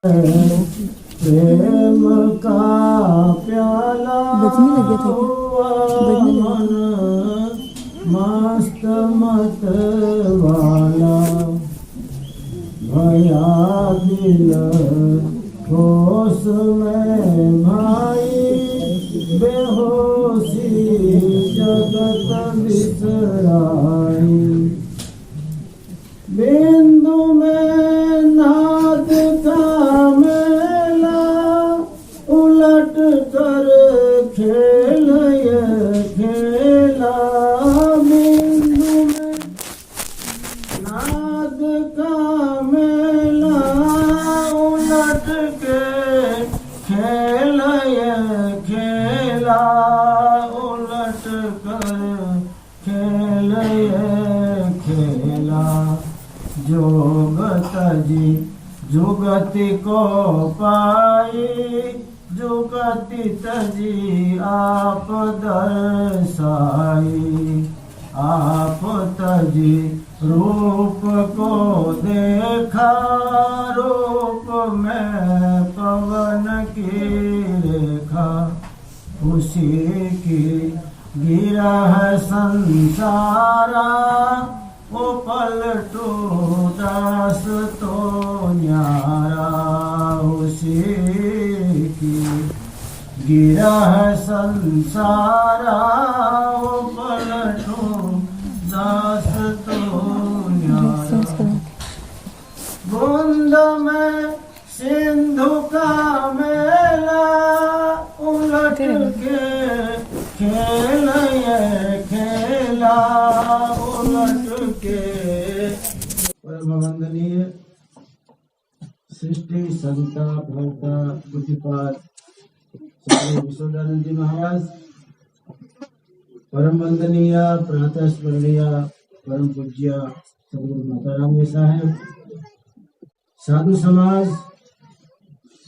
प्रेम का प्याला मन मस्त मत वाला भया दिल होश में भाई बेहोशी जगत बिसराई बिंदु में नाद का मेला उलट कर खेल ये खेला बिंदु में नाद का मेला उलट के खेल ये खेला उलट कर खेल ये खेला जोगत जी जुगति को पाई जुगति तजी आप दर्शाई आप तजी रूप को देखा रूप में पवन की रेखा उसी की गिरा है संसारा वो पलटू दास तो न्यारा उसी की गिरा है संसारा वो पलटू दास तो न्यारा बूंद में सिंधु का मेला उलट के खेल ये खेला उलट के। परम वंदनीय सृष्टि संता भरता पूज्यपाद स्वामी विश्वदानंद जी महाराज, परम वंदनीय प्रातः स्मरणीय परम पूज्य सदगुरु माता राम जी साहेब, साधु समाज,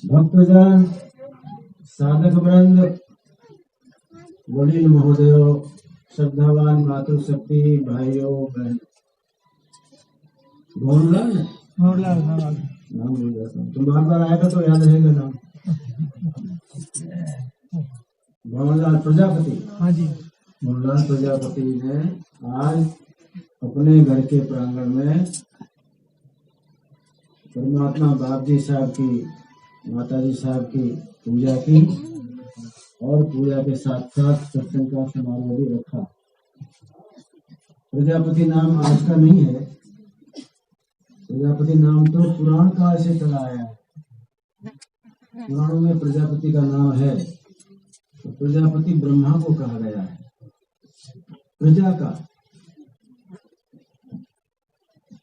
भक्तजन, साधक वृंद, वडील महोदयों, श्रद्धावान मातृशक्ति भाइयों बहन, भवनलाल नाम भूल जाता हूँ, तुम बार बार आएगा तो याद रहेगा नाम। भवनलाल प्रजापति, हाँ जी, भवनलाल प्रजापति ने आज अपने घर के प्रांगण में परमात्मा बाप जी साहब की, माता जी साहब की पूजा की और पूजा के साथ साथ सत्संग का समारोह भी रखा। प्रजापति नाम आज का नहीं है, प्रजापति नाम तो पुराण काल से चला आया है। पुराणों में प्रजापति का नाम है, तो प्रजापति ब्रह्मा को कहा गया है। प्रजा का,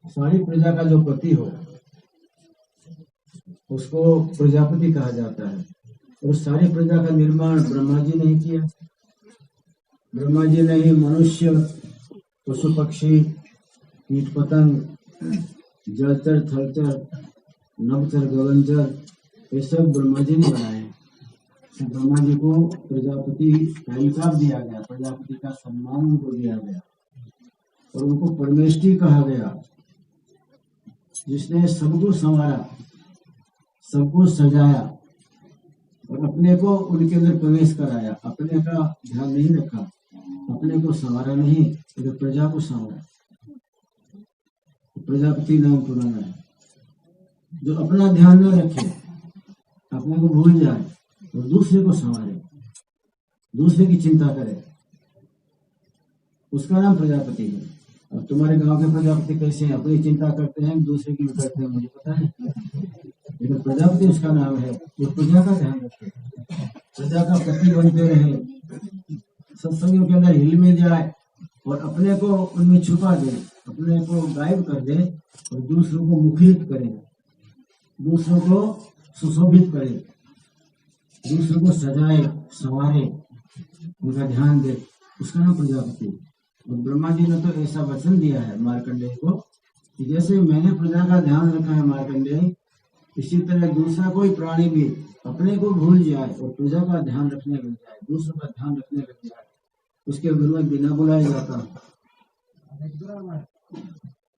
सारी प्रजा का जो पति हो उसको प्रजापति कहा जाता है। और सारी प्रजा का निर्माण ब्रह्मा जी ने किया। ब्रह्मा जी ने ही मनुष्य, पशु पक्षी, कीट पतंग, जलचर, थलचर, नभचर, गगनचर, ये सब ब्रह्मा जी ने बनाए। ब्रह्मा जी को प्रजापति का इल्काब दिया गया, प्रजापति का सम्मान उनको दिया गया और उनको परमेष्टि कहा गया, जिसने सबको संवारा, सबको सजाया और अपने को उनके अंदर प्रवेश कराया। अपने का ध्यान नहीं रखा, अपने को संवारा नहीं, तो प्रजा को संवारा। प्रजापति नाम पुराना है। जो अपना ध्यान न रखे, अपने को भूल जाए और दूसरे को संवारे, दूसरे की चिंता करे, उसका नाम प्रजापति है। अब तुम्हारे गांव के प्रजापति कैसे हैं? अपनी चिंता करते हैं, दूसरे की भी करते हैं, मुझे पता है, लेकिन प्रजापति उसका नाम है। जो प्रजा का ध्यान रखे, प्रजा का पति बनते रहे, सत्संगों के अंदर हिल में जाए और अपने को उनमें छुपा दे, अपने को गायब कर दे और दूसरों को मुखरित करे, दूसरों को सुशोभित करे, दूसरों को सजाए, संवारे, उनका ध्यान दे, उसका नाम प्रजापति। और ब्रह्मा जी ने तो ऐसा वचन दिया है मार्कंडेय को कि जैसे मैंने प्रजा का ध्यान रखा है मार्कंडेय, इसी तरह दूसरा कोई प्राणी भी अपने को भूल जाए और प्रजा का ध्यान रखने लग जाए, दूसरों का ध्यान रखने लग जाए, उसके घर में बिना बुलाए जाता।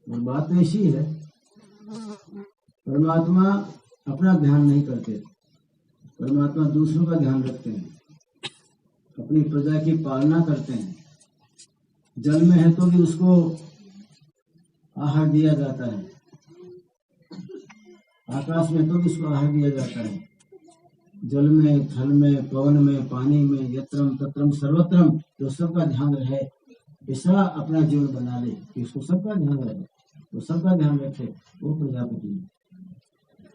और बात तो ऐसी है, परमात्मा अपना ध्यान नहीं करते, परमात्मा दूसरों का ध्यान रखते हैं, अपनी प्रजा की पालना करते हैं। जल में है तो भी उसको आहार दिया जाता है, आकाश में तो भी उसको आहार दिया जाता है। जल में, थल में, पवन में, पानी में, यत्रम तत्रम सर्वत्रम जो सबका ध्यान रहे, ऐसा अपना जीवन बना ले कि उसको सबका ध्यान रहे, तो सबका ध्यान रखे, वो प्रजापति है।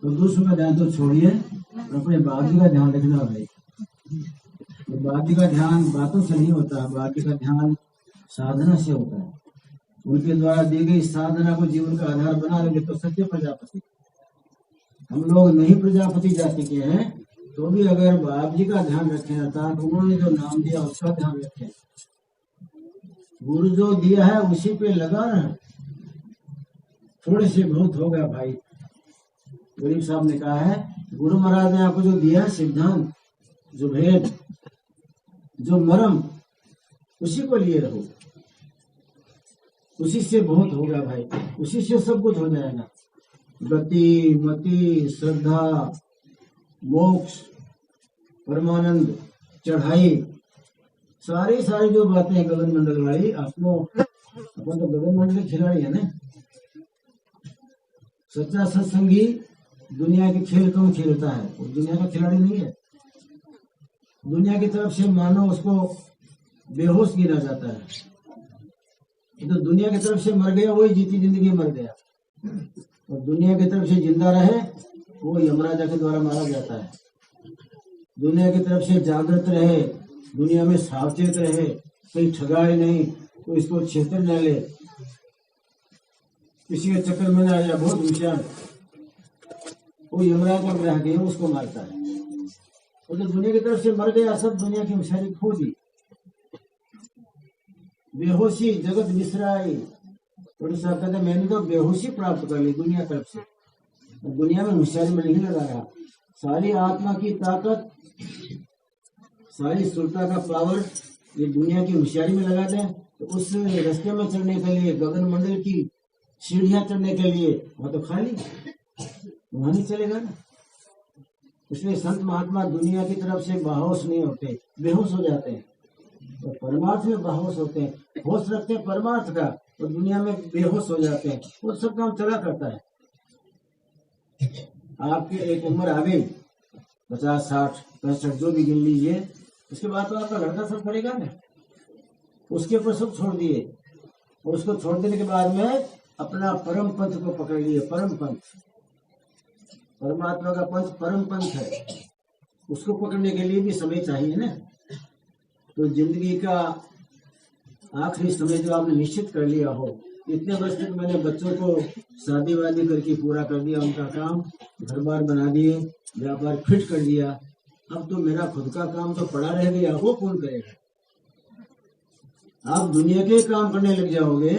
तो दूसरों का ध्यान तो छोड़िए, अपने बाप जी का ध्यान रखना भाई। तो बाप जी का ध्यान बातों से नहीं होता, बाप जी का ध्यान साधना से होता है। उनके द्वारा दी गई साधना को जीवन का आधार बना लेंगे तो सच्चे प्रजापति। हम लोग नहीं प्रजापति जाति के हैं तो भी अगर बाप जी का ध्यान रखें, अर्थात उन्होंने जो नाम दिया उसका ध्यान रखें, गुरु जो दिया है उसी पे लगा रहे, थोड़े से बहुत हो गया भाई। गरीब साहब ने कहा है, गुरु महाराज ने आपको जो दिया है सिद्धांत, जो भेद, जो मर्म, उसी को लिए रहो, उसी से बहुत होगा भाई, उसी से सब कुछ हो जाएगा। गति, मति, श्रद्धा, मोक्ष, परमानंद, चढ़ाई, सारी सारी जो बातें हैं गगन मंडल वाली, अपन तो गगन मंडल के खिलाड़ी है ना। सच्चा सत्संगी दुनिया के खेल कम खेलता है, वो दुनिया का खिलाड़ी नहीं है। दुनिया की तरफ से मानो उसको बेहोश गिरा जाता है, तो दुनिया की तरफ से मर गया वही जीती जिंदगी मर गया, और दुनिया की तरफ से जिंदा रहे वो यमराजा के द्वारा मारा जाता है। दुनिया की तरफ से जागृत रहे, दुनिया में सावचेत रहे, कहीं ठगाए नहीं, तो इसको छेतर न ले, किसी के चक्कर में न आ जाए, बहुत होशियार, वो यमराज का ग्राहक है, उसको मारता है। और तो दुनिया की तरफ से मर गया, सब दुनिया की होशियारी खो दी, बेहोशी, जगत बिसराई। तो साहब कहते मैंने तो बेहोशी प्राप्त कर ली दुनिया तरफ से, दुनिया में होशियारी में नहीं लगा रहा। सारी आत्मा की ताकत, सारी सुरता का पावर ये दुनिया की होशियारी में लगा दें, तो उस रास्ते में चढ़ने के लिए, गगन मंडल की सीढ़ियां चढ़ने के लिए वहां तो खाली, वहां नहीं चलेगा ना। इसलिए संत महात्मा दुनिया की तरफ से बेहोश नहीं होते, बेहोश हो जाते हैं, और परमार्थ में बेहोश होते हैं, होश रखते हैं परमार्थ का, और दुनिया में बेहोश हो जाते हैं। वो सब काम चला करता है। आपकी एक उम्र आ गई 50, 60, 65 जो भी गिन लीजिए, उसके बाद तो आपका लड़का सब करेगा ना, उसके ऊपर सब छोड़ दिए, और उसको छोड़ देने के बाद में अपना परम पंथ को पकड़ लिए। परम पंथ, परमात्मा का पंथ परम पंथ है, उसको पकड़ने के लिए भी समय चाहिए ना। तो जिंदगी का आखिरी समय जो आपने निश्चित कर लिया हो, इतने वर्ष तक मैंने बच्चों को शादी वादी करके पूरा कर दिया, उनका काम घर बार बना दिए, व्यापार फिट कर दिया, अब तो मेरा खुद का काम तो पड़ा रह गया, वो कौन करेगा। आप दुनिया के काम करने लग जाओगे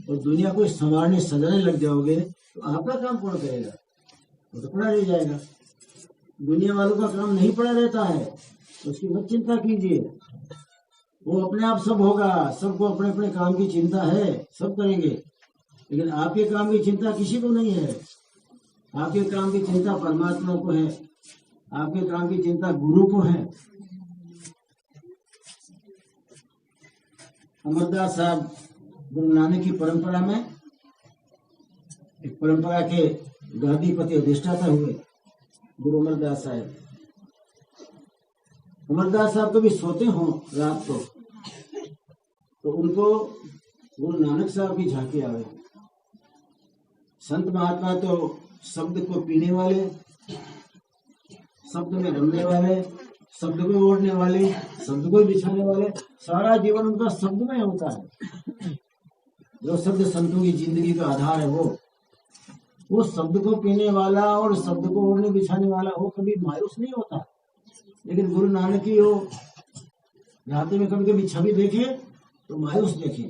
और दुनिया को संवारने सजाने लग जाओगे, तो आपका काम कौन करेगा, वो तो पड़ा रह जाएगा। दुनिया वालों का काम नहीं पड़ा रहता है, तो उसकी मत चिंता कीजिए, वो अपने आप सब होगा। सबको अपने अपने काम की चिंता है, सब करेंगे, लेकिन आपके काम की चिंता किसी को नहीं है। आपके काम की चिंता परमात्मा को है, आपके काम की चिंता गुरु को है। अमरदास साहब गुरु नानक की परंपरा में, एक परंपरा के गादीपति अधिष्ठाता हुए गुरु अमरदास साहब। अमरदास साहब कभी सोते हो रात को, तो उनको गुरु नानक साहब की झांकी आवे। संत महात्मा तो शब्द को पीने वाले, शब्द में रमने वाले, शब्द को ओढ़ने वाले, शब्द को बिछाने वाले, सारा जीवन उनका शब्द में होता है। जो शब्द संतों की जिंदगी का आधार है, वो शब्द को पीने वाला और शब्द को ओढ़ने बिछाने वाला, वो कभी मायूस नहीं होता। लेकिन गुरु नानक की वो रात में कभी कभी छवि देखे तो मायूस देखे,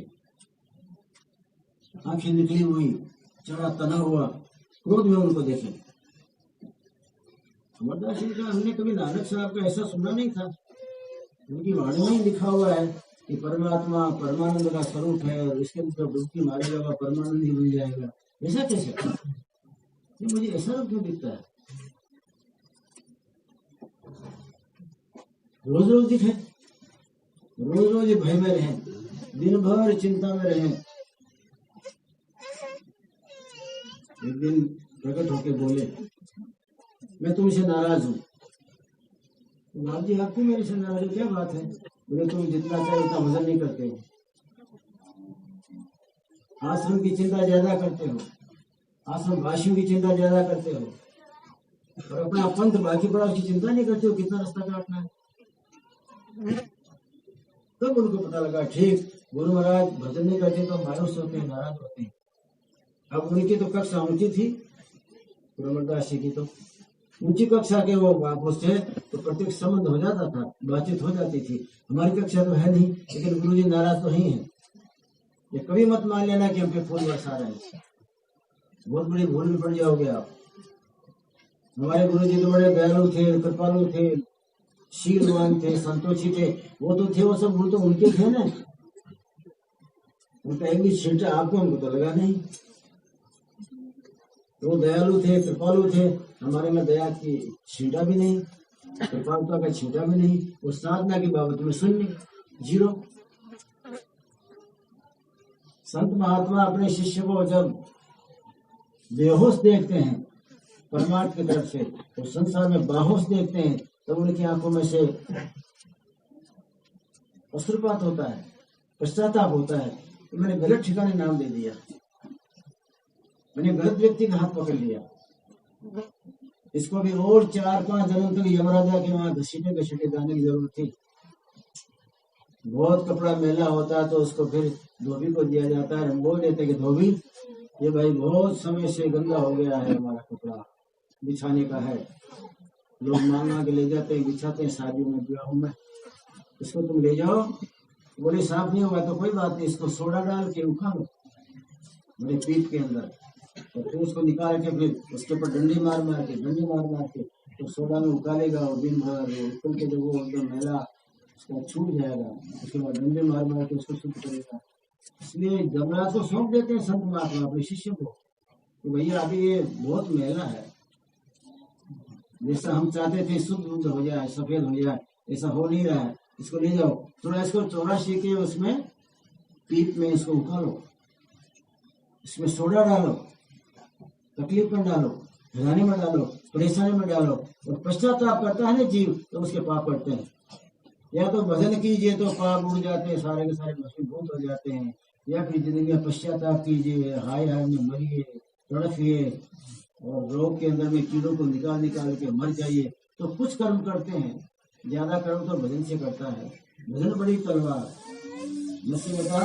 आंखें निकली हुई, चढ़ा तना हुआ, क्रोध में उनको देखे। अमरदास जी का हमने कभी नानक साहब का ऐसा सुना नहीं था। उनकी वाणी में लिखा हुआ है कि परमात्मा परमानंद का स्वरूप है, और इसके अंदर डुबकी मारेगा परमानंद ही मिल जाएगा। ऐसा कैसे, मुझे ऐसा क्यों दिखता है? रोज रोज दिखे, रोज रोज भय में रहे, दिन भर चिंता में रहे। एक दिन प्रकट होके बोले, मैं तुमसे नाराज हूँ। बाप जी आप क्यों मेरे से नाराज हो, क्या बात है? बोले तुम जितना चाहे उतना भजन नहीं करते हो, आश्रम की चिंता ज्यादा करते हो, आश्रम वासियों की चिंता ज्यादा करते हो, और अपना पंथ बाकी पड़ा उसकी चिंता नहीं करते हो, कितना रास्ता काटना है। तब उनको पता लगा, ठीक गुरु महाराज भजन नहीं करते तो मायूस होते हैं, नाराज होते हैं। अब उनकी तो कक्षा ऊंची थी, गुरुमरदास जी की तो ऊंची कक्षा के वो वापस थे, तो प्रत्येक संबंध हो जाता था, बातचीत हो जाती थी। हमारी कक्षा तो है नहीं, लेकिन गुरु जी नाराज तो ही है। ये कभी मत मान लेना कि हम पे फूल बरसा रहे हैं, बहुत बड़ी भूल में पड़ जाओगे आप। हमारे गुरु जी तो बड़े दयालु थे, कृपालु थे, शीलवान थे, संतोषी थे। वो तो थे, वो सब गुरु तो उनके थे ना, उनका एक भी छींटा आपको हमको तो लगा नहीं। वो दयालु थे, कृपालु थे, हमारे में दया की छींटा भी नहीं, कृपालुता का छींटा भी नहीं। वो साधना की बाबत में शून्य, जीरो। संत महात्मा अपने शिष्य को जब बेहोश देखते हैं परमार्थ की तरफ से, तो संसार में बाहोश देखते हैं, तब उनकी आंखों में से अश्रुपात होता है, पश्चाताप होता है। तो मैंने गलत ठिकाने नाम दे दिया, मैंने गलत व्यक्ति का हाथ पकड़ लिया। इसको भी और 4-5 जन्म तक यमराजा के वहां घसीटे घसीटे जाने की जरूरत थी। बहुत कपड़ा मेला होता है तो उसको फिर धोबी को दिया जाता है। हम बोल देते कि धोबी ये भाई बहुत समय से गंदा हो गया है, हमारा कपड़ा बिछाने का है। लोग मांग के ले जाते हैं, बिछाते हैं शादियों में, विवाहों में। इसको तुम ले जाओ, बोले साफ नहीं होगा तो कोई बात नहीं, इसको सोडा डाल के उखाड़ो मेरे पीठ के अंदर, और फिर उसको निकाल के फिर उसके ऊपर डंडी मार मार के तो सोडा में उकालेगा, और दिन भर उकल के जब वो एकदम मैला उसका छूट जाएगा, उसके बाद डंडे मार मार के उसको शुद्ध करेगा। इसलिए जमराज को सौंप देते हैं संत महात्मा अपने शिष्य को, तो भैया अभी ये बहुत मैला है, जैसा हम चाहते थे शुद्ध हो जाए, सफेद हो जाए, ऐसा हो नहीं रहा है। इसको ले जाओ, थोड़ा इसको 84 के उसमें पीप में इसको उखाड़ो, इसमें सोडा डालो, तकलीफ में डालो, हिलाने में डालो, परेशानी में डालो, और पश्चाताप करता है ना जीव, तो उसके पाप पड़ते हैं। या तो भजन कीजिए तो पाप उड़ जाते हैं, सारे के सारे भस्मीभूत हो जाते हैं, या फिर जिंदगी में पश्चाताप कीजिए, हाय हाय में मरिए, तड़फिए, और रोग के अंदर में कीड़ों को निकाल निकाल के मर जाइए। तो कुछ कर्म करते हैं, ज्यादा कर्म तो भजन से करता है। भजन बड़ी तलवार, नसीबता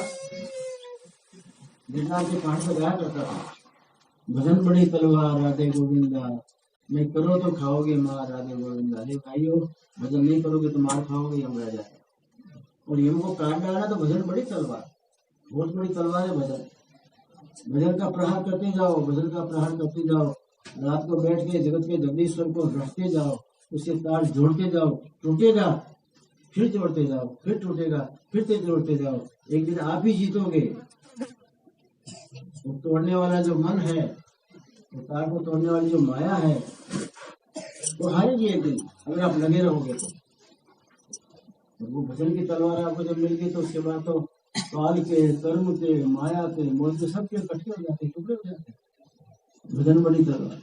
गिरनार के पहाड़ पर जाया करता था, भजन बड़ी तलवार राधे गोविंदा, नहीं करो तो खाओगे मार राधे गोविंदा। अरे भाइयों, भजन नहीं करोगे तो मार खाओगे, यम रह जाएगा, और यम को काट डाला तो भजन बड़ी तलवार, बहुत बड़ी तलवार है भजन। भजन का प्रहार करते जाओ, भजन का प्रहार करते जाओ, रात को बैठ के जगत के जगदीश्वर को रखते जाओ, उससे तार जोड़ते जाओ, टूटेगा फिर जोड़ते जाओ, फिर टूटेगा फिर जोड़ते जाओ, एक दिन आप ही जीतोगे। वो तोड़ने वाला जो मन है, वो तार को तोड़ने वाली जो माया है, वो हारेगी एक दिन, अगर आप लगे रहोगे तो। वो भजन की तलवार आपको जब मिल गई, तो उसके बाद तो काल के, कर्म के, माया के, मोह के, सब के इकट्ठे हो जाते, टुकड़े हो जाते। भजन बड़ी तलवार।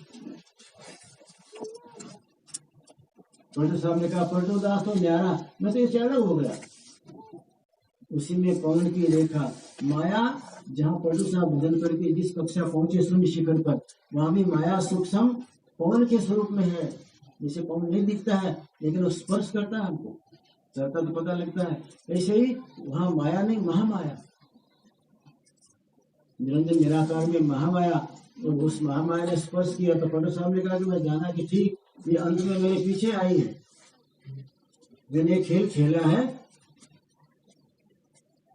पलटू साहब ने कहा, पलटू दास तो न्यारा, मैं तो ये न्यारा हो गया। उसी में पवन की रेखा, माया जहाँ पलटू साहब भजन करके जिस कक्षा पहुंचे शून्य शिखर पर, वहां भी माया सूक्ष्म पवन के स्वरूप में है। जिसे पवन नहीं दिखता है, लेकिन वो स्पर्श करता है, हमको चलता तो पता लगता है। ऐसे ही वहां माया नहीं, महामाया, निरंजन निराकार में महामाया, और उस महामाया ने स्पर्श किया। तो पलटू साहब ने कहा कि मैं जाना कि ठीक, ये अंत में मेरे पीछे आई है, मैंने खेल खेला है,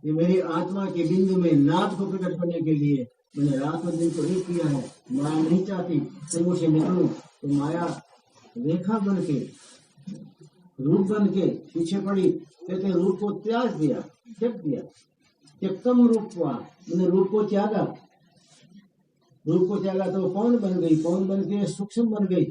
ये मेरी आत्मा के बिंदु में नाद को प्रकट करने के लिए मैंने रात और दिन को एक किया है। माया नहीं चाहती संगों से निकलूं, तो माया रेखा बन के, रूप बन के पीछे पड़ी, कहते रूप को त्याग दिया, त्यक दिया, त्यक्तम रूप हुआ, मैंने रूप को त्यागा, रूप को त्यागा तो कौन बन गई, कौन बन के सूक्ष्म बन गई।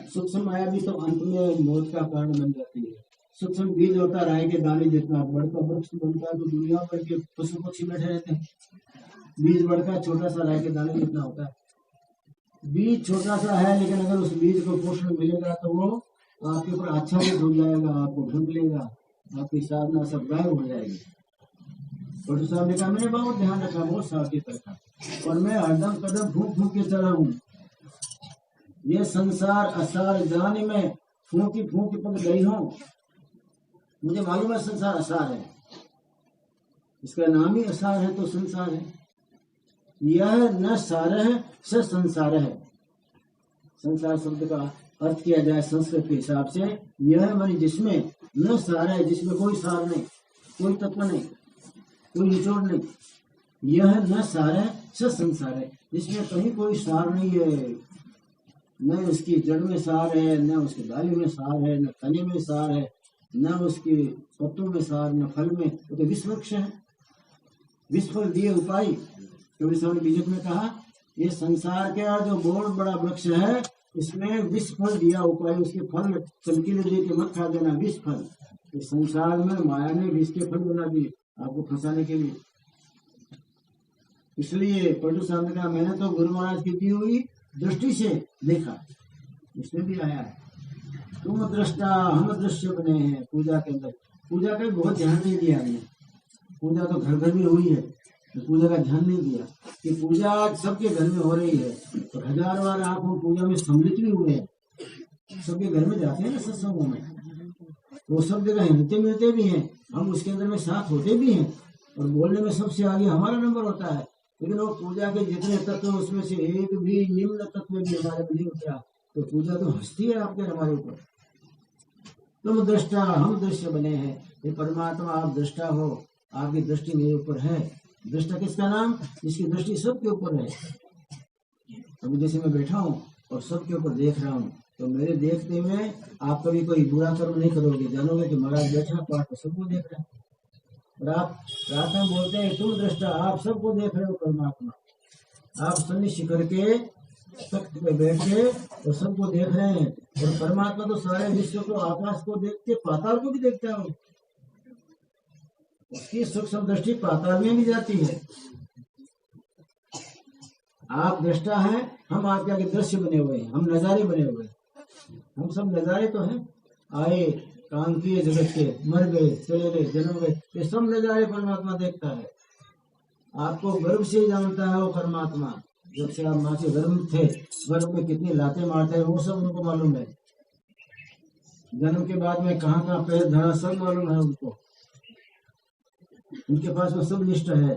सूक्ष्म माया भी तो अंत में मौत का कारण बन जाती है। सूक्ष्म बीज होता है राय के दाने जितना, बड़का वृक्ष बनता है तो दुनिया भर के पशु पक्षी बैठे रहते हैं। बीज बड़का छोटा सा राय के दाने जितना होता है। बीज छोटा सा है, लेकिन अगर उस बीज को पोषण मिलेगा तो वो आपके ऊपर आच्छादित हो जाएगा, आपको ढूंढ लेगा, आपकी साधना सब गायब हो जाएगी। पटू साहब ने कहा मैंने बहुत ध्यान रखा, बहुत सावधानी रखा, और मैं हरदम कदम फूंक फूंक के चला हूँ। ये संसार असार जाने में फूंकी फूंकी पक गई हूँ। मुझे मालूम है संसार असार है, इसका नाम ही असार है तो संसार है। यह न सार है स संसार है। संसार शब्द का अर्थ किया जाए संस्कृत के हिसाब से, यह माने जिसमें न सार है, जिसमें कोई सार नहीं, कोई तत्व नहीं, कोई निचोड़ नहीं। यह न सार है स संसार है, जिसमें कहीं कोई सार नहीं है। न उसकी जड़ में सार है, न उसके डाली में सार है, न तने में सार है, न उसके पत्तों में सार, न फल में। तो विष वृक्ष है, विष फल दिए उपाय। कबीर साहब ने बीजक में कहा ये संसार का जो बहुत बड़ा वृक्ष है, इसमें विष फल दिया उपाय, उसके फल चमकीले दे के मत खा देना, विष फल। इस संसार में माया ने विष के फल बना दिए आपको फंसाने के लिए। इसलिए पटू साहब ने कहा मैंने तो गुरु महाराज की दी हुई दृष्टि से देखा, इसमें भी आया है तुम दृष्टा हम दृश्य बने हैं। पूजा के अंदर पूजा का बहुत ध्यान नहीं दिया हमने। पूजा तो घर घर में हुई है, तो पूजा का ध्यान नहीं दिया कि पूजा आज सबके घर में हो रही है, और हजार बार आप हम पूजा में सम्मिलित भी हुए हैं। सबके घर में जाते हैं ना सत्संगों में, वो सब जगह हिलते मिलते भी हैं, हम उसके अंदर में साथ होते भी हैं, और बोलने में सबसे आगे हमारा नंबर होता है। लेकिन वो पूजा के जितने तत्व उसमें से एक भी निम्न तत्व भी हमारे नहीं उतरा, तो पूजा तो हंसती है आपके हमारे ऊपर। तुम दृष्टा हम दृश्य बने हैं। ये परमात्मा आप दृष्टा हो, आपकी दृष्टि मेरे ऊपर है। दृष्टा किसका नाम? जिसकी दृष्टि सबके ऊपर है। अभी जैसे मैं बैठा हूँ और सबके ऊपर देख रहा हूँ, तो मेरे देखते में आप कभी कोई बुरा कर्म नहीं करोगे, जानोगे कि महाराज बैठा पाठ तो सबको देख रहा है। और आप प्रार्थना बोलते हैं तुम दृष्टा, आप सबको देख रहे हो परमात्मा। आप सन्निश्चय करके तख्त पे बैठ के और सबको देख रहे हैं, और परमात्मा तो सारे विश्व को, आकाश को देखते, पाताल को भी देखता है। उसकी सूक्ष्म दृष्टि पाताल में भी जाती है। आप दृष्टा हैं, हम आपके आगे दृश्य बने हुए हैं, हम नजारे बने हुए हैं। हम सब नजारे तो हैं, आए काम किए जगत के, मर गए, चले गए, जन्म गए, ये सब नजारे परमात्मा देखता है। आपको गर्भ से जानता है वो परमात्मा। जब से आप माँ से गर्भ थे, गर्भ में कितनी लातें मारते हैं वो सब उनको मालूम है। जन्म के बाद में कहाँ कहाँ पैर धरा सब मालूम है उनको। उनके पास में सब लिस्ट है।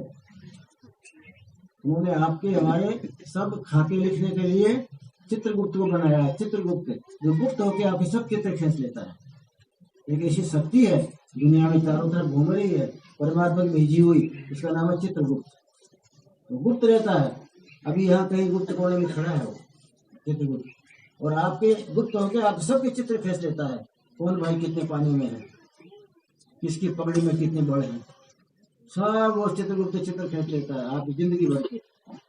उन्होंने आपके हमारे सब खाते लिखने के लिए चित्रगुप्त को बनाया है। चित्रगुप्त जो गुप्त होके आपके सब चित्र खींच लेता है। एक ऐसी शक्ति है दुनिया में चारों तरफ घूम रही है, परमात्मा की भेजी हुई, उसका नाम है चित्रगुप्त। तो गुप्त रहता है। अभी यहाँ कहीं गुप्त कोने में खड़ा है वो चित्रगुप्त, और आपके गुप्त होके आप सबके चित्र खींच लेता है। कौन भाई कितने पानी में है, किसकी पगड़ी में कितने बड़े हैं, सब वो चित्रगुप्त चित्र खींच लेता है आपकी जिंदगी भर के।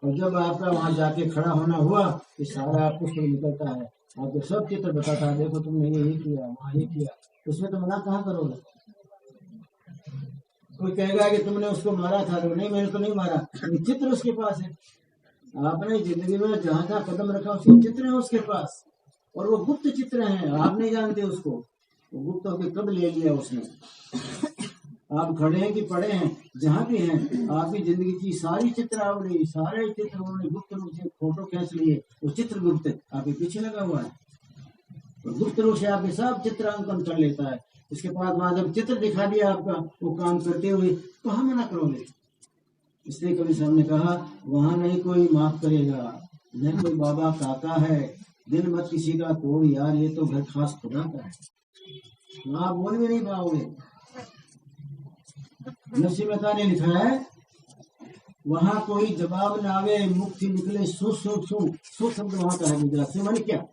और जब आपका वहां जाके खड़ा होना हुआ, ये सारा पुस्तक निकलता है, आपको सब चित्र बताता है, देखो तुमने ये किया, वहाँ ये किया। उसमें तो मना कहाँ करोगे? कोई कहेगा कि तुमने उसको मारा था, तो नहीं मैंने तो नहीं मारा, चित्र उसके पास है। आपने जिंदगी में जहाँ जहाँ कदम रखा उसके चित्र है उसके पास, और वो गुप्त चित्र हैं, आप नहीं जानते उसको। वो गुप्त होकर कब ले लिया उसने। आप खड़े हैं कि पड़े हैं, जहाँ भी हैं, आपकी जिंदगी की सारी चित्र आवड़ी, सारे चित्र उन्होंने गुप्त रूप से फोटो खींच लिए। वो चित्र गुप्त आपके पीछे लगा हुआ है, तो गुप्त रूप से आपके सब चित्रांकन कर लेता है। उसके बाद जब चित्र दिखा दिया आपका वो काम करते हुए, तो हम मना करोगे। इसलिए कभी साहब ने कहा वहां नहीं कोई माफ करेगा, न कोई बाबा काका है, दिल मत किसी का तोड़ यार, ये तो घर खास खुदा का है। आप बोल भी नहीं पाओगे। नरसिंह मेहता ने लिखा है वहां कोई जवाब न आवे, मुक्ति निकले सु सु सु सु शब्द वहां का है गुजरात से। मानी क्या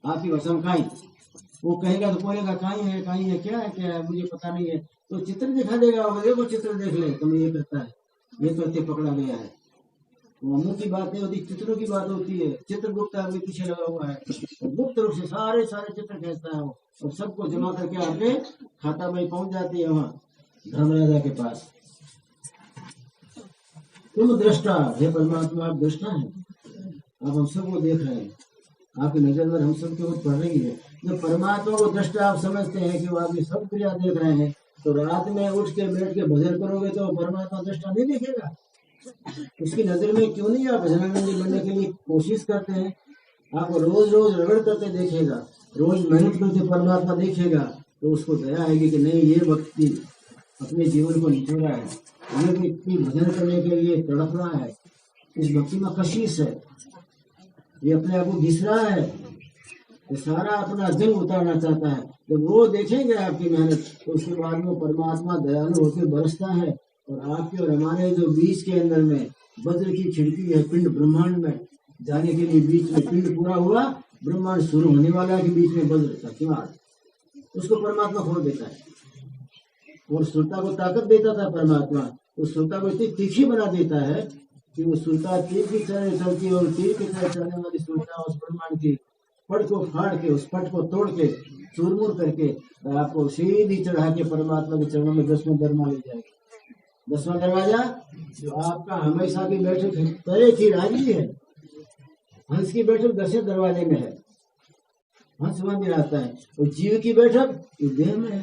आपकी भाषा में काई, वो कहेगा तो बोलेगा काई है क्या है मुझे पता नहीं है, तो चित्र दिखा देगा, देखो चित्र देख ले, तुम ये करता है, ये करते पकड़ा गया है। मुंह की बात नहीं होती, चित्रों की बात होती है। चित्रगुप्त आपके पीछे लगा हुआ है, गुप्त रूप से सारे चित्र खींचता है वो, और सबको जमा करके आपके खाता में पहुंच जाती है वहाँ धर्मराजा के पास। तुम दृष्टा, हे परमात्मा आप दृष्टा हैं, आप हम सबको देख रहे हैं, आपकी नजर में हम सबके ऊपर पड़ रही है। जब परमात्मा को दृष्टा आप समझते हैं कि वो आपकी सब क्रिया देख रहे हैं, तो रात में उठ के बैठ के भजन करोगे तो परमात्मा दृष्टा नहीं देखेगा? उसकी नजर में क्यों नहीं आप भजनानंदी बनने के लिए कोशिश करते हैं? आप रोज रोज रगड़ करके देखेगा, रोज मेहनत करके परमात्मा देखेगा, तो उसको दया आएगी कि नहीं, ये व्यक्ति अपने जीवन को निचोड़ा है, ये व्यक्ति भजन करने के लिए तड़प रहा है, इस भक्ति में कशिश है, ये अपने आप को घिस रहा है, ये सारा अपना जंग उतारना चाहता है। जब वो देखेंगे आपकी मेहनत, तो उसके बाद में परमात्मा दयालु होकर बरसता है, और आपके और हमारे जो बीच के अंदर में वज्र की खिड़की है, पिंड ब्रह्मांड में जाने के लिए बीच में पिंड पूरा हुआ, ब्रह्मांड शुरू होने वाला है कि बीच में वज्र का किवाड़, उसको परमात्मा खोल देता है। और सुरता को ताकत देता था परमात्मा, उस सुरता को इतनी तीखी बना देता है कि वो सुरता तीर की तरह चलती है, और तीर की तरह चलने वाली सुरता उस ब्रह्मांड की पट को फाड़ के, उस पट को तोड़ के चूरमूर करके आपको सीधी चढ़ा के परमात्मा के चरणों में 10वां दरवाजा ले जाएगी। 10वां दरवाजा जो आपका हमेशा की बैठक है, पहले की राजी है, हंस की बैठक 10वें दरवाजे में है, हंस मंदिर आता है, और जीव की बैठक इस देह में है,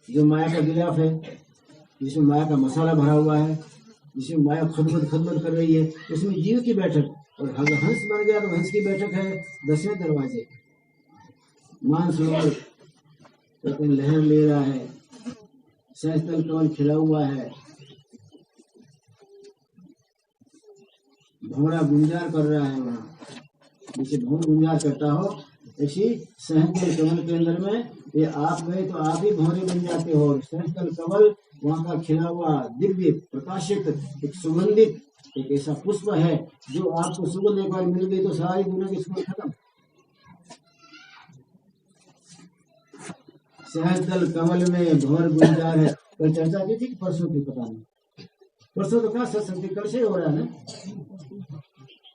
जो माया का गिलाफ है, जिसमें माया का मसाला भरा हुआ है, जिसमें माया खदमत कर रही है, उसमें जीव की बैठक। और हंस बन गया तो हंस की बैठक है 10वें दरवाजे। मानसरोवर तो लहर ले रहा है, सहस्त्र कमल खिला हुआ है, भौरा गुंजार कर रहा है, वहाँ जैसे भौर गुंजार करता हो, ऐसी सहस्त्र कमल के अंदर में ये आप गए तो आप ही भौरे बन जाते हो। सहस्त्र कमल वहाँ का खिला हुआ दिव्य प्रकाशित एक सुगंधित एक ऐसा पुष्प है, जो आपको सुगंध एक बार मिल गई तो सारी दुनिया की सुगंध खत्म। सहस्त्र कमल में भौर गुंजार है। कल चर्चा की थी, परसों की पता नहीं, परसों तो कहाँ सत्संग कल से हो रहा है ना,